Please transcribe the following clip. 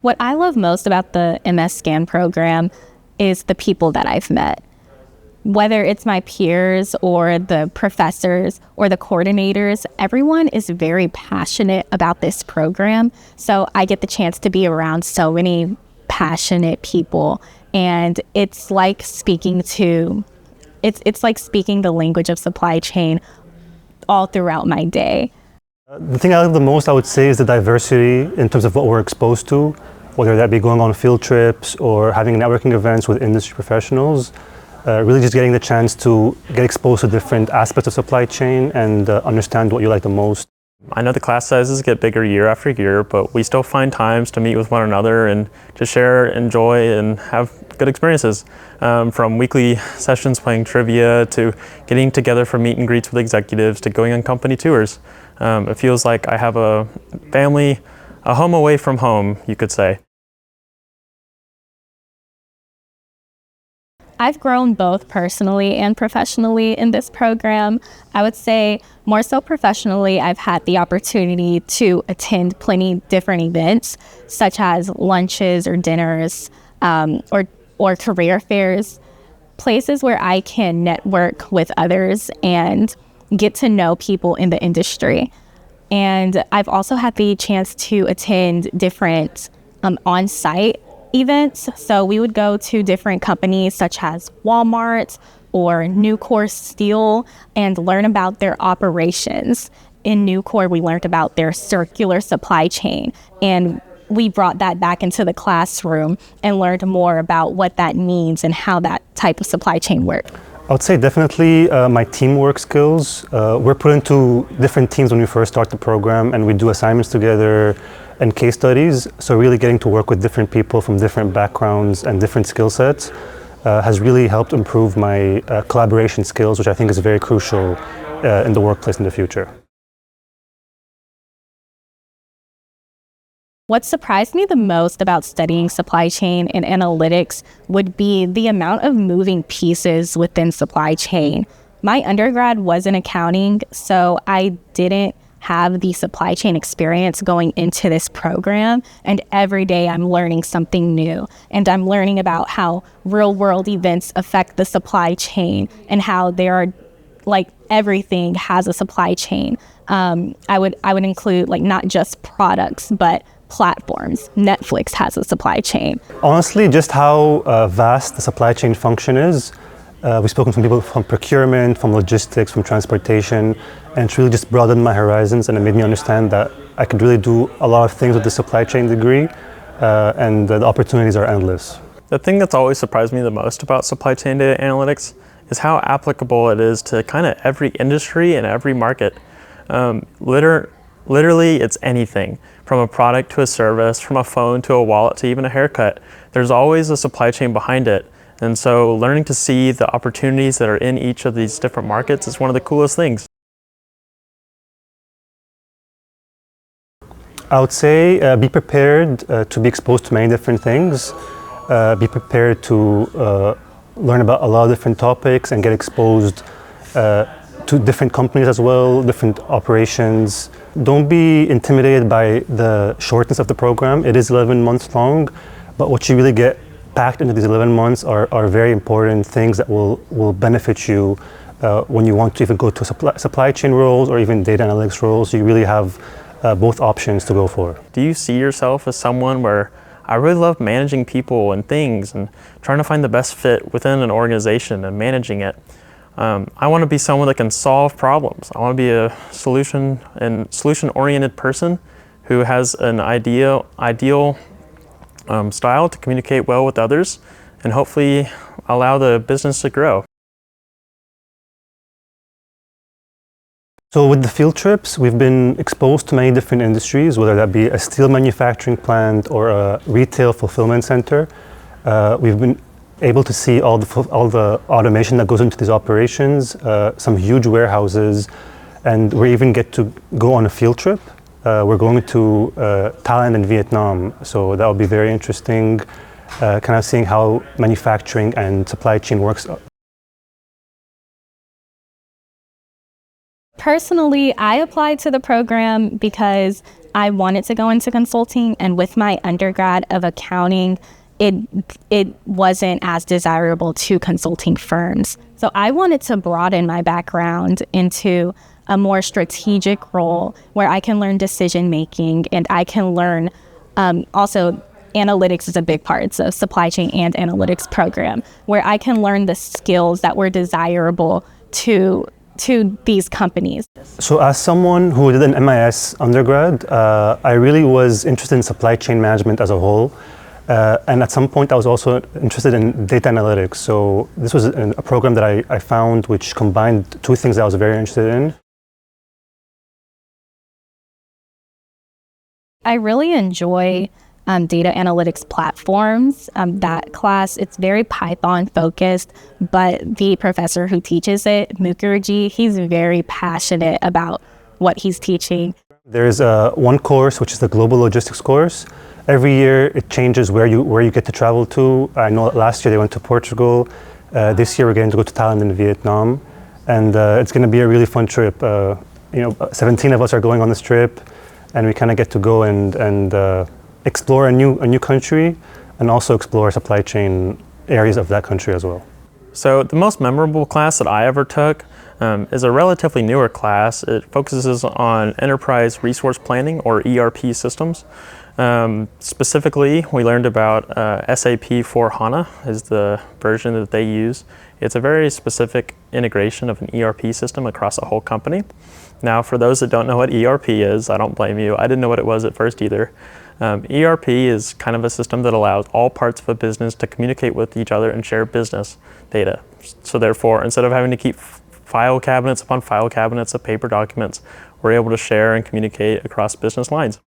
What I love most about the MS Scan program is the people that I've met. Whether it's my peers or the professors or the coordinators, everyone is very passionate about this program. So I get the chance to be around so many passionate people, and it's like speaking the language of supply chain all throughout my day. The thing I love the most, I would say, is the diversity in terms of what we're exposed to, whether that be going on field trips or having networking events with industry professionals. Really just getting the chance to get exposed to different aspects of supply chain and understand what you like the most. I know the class sizes get bigger year after year, but we still find times to meet with one another and just share, enjoy, and have good experiences. From weekly sessions playing trivia to getting together for meet and greets with executives to going on company tours. It feels like I have a family, a home away from home, you could say. I've grown both personally and professionally in this program. I would say more so professionally, I've had the opportunity to attend plenty different events, such as lunches or dinners, or career fairs, places where I can network with others and get to know people in the industry. And I've also had the chance to attend different on-site events. So we would go to different companies such as Walmart or Nucor Steel and learn about their operations. In Nucor, we learned about their circular supply chain, and we brought that back into the classroom and learned more about what that means and how that type of supply chain works. I would say definitely my teamwork skills. We're put into different teams when we first start the program, and we do assignments together and case studies. So really getting to work with different people from different backgrounds and different skill sets has really helped improve my collaboration skills, which I think is very crucial in the workplace in the future. What surprised me the most about studying supply chain and analytics would be the amount of moving pieces within supply chain. My undergrad was in accounting, so I didn't have the supply chain experience going into this program, and every day I'm learning something new, and I'm learning about how real world events affect the supply chain and how there are, like, everything has a supply chain. I would include, like, not just products but platforms. Netflix has a supply chain. Honestly, just how vast the supply chain function is. We've spoken to people from procurement, from logistics, from transportation, and it's really just broadened my horizons, and it made me understand that I could really do a lot of things with the supply chain degree, and the opportunities are endless. The thing that's always surprised me the most about supply chain data analytics is how applicable it is to kind of every industry and every market. Literally, it's anything, from a product to a service, from a phone to a wallet to even a haircut. There's always a supply chain behind it. And so learning to see the opportunities that are in each of these different markets is one of the coolest things. I would say be prepared to be exposed to many different things. Be prepared to learn about a lot of different topics and get exposed to different companies as well, different operations. Don't be intimidated by the shortness of the program. It is 11 months long, but what you really get packed into these 11 months are very important things that will benefit you when you want to even go to supply chain roles or even data analytics roles. You really have both options to go for. Do you see yourself as someone where I really love managing people and things and trying to find the best fit within an organization and managing it? I want to be someone that can solve problems. I want to be a solution-oriented person who has an ideal style to communicate well with others and hopefully allow the business to grow. So with the field trips, we've been exposed to many different industries, whether that be a steel manufacturing plant or a retail fulfillment center. We've been able to see all the automation that goes into these operations, some huge warehouses, and we even get to go on a field trip. We're going to Thailand and Vietnam, so that will be very interesting, kind of seeing how manufacturing and supply chain works. Personally, I applied to the program because I wanted to go into consulting, and with my undergrad of accounting, it wasn't as desirable to consulting firms. So I wanted to broaden my background into a more strategic role where I can learn decision making, and I can learn also analytics is a big part. It's a supply chain and analytics program where I can learn the skills that were desirable to these companies. So as someone who did an MIS undergrad, I really was interested in supply chain management as a whole. And at some point I was also interested in data analytics. So this was a program that I found which combined two things that I was very interested in. I really enjoy data analytics platforms. That class, it's very Python focused, but the professor who teaches it, Mukherjee, he's very passionate about what he's teaching. There's one course, which is the global logistics course. Every year it changes where you get to travel to. I know last year they went to Portugal. This year we're going to go to Thailand and Vietnam. And it's going to be a really fun trip. 17 of us are going on this trip, and we kind of get to go and explore a new country, and also explore supply chain areas of that country as well. So the most memorable class that I ever took is a relatively newer class. It focuses on enterprise resource planning, or ERP systems. Specifically, we learned about SAP for HANA is the version that they use. It's a very specific integration of an ERP system across a whole company. Now, for those that don't know what ERP is, I don't blame you. I didn't know what it was at first either. ERP is kind of a system that allows all parts of a business to communicate with each other and share business data. So therefore, instead of having to keep file cabinets upon file cabinets of paper documents, we're able to share and communicate across business lines.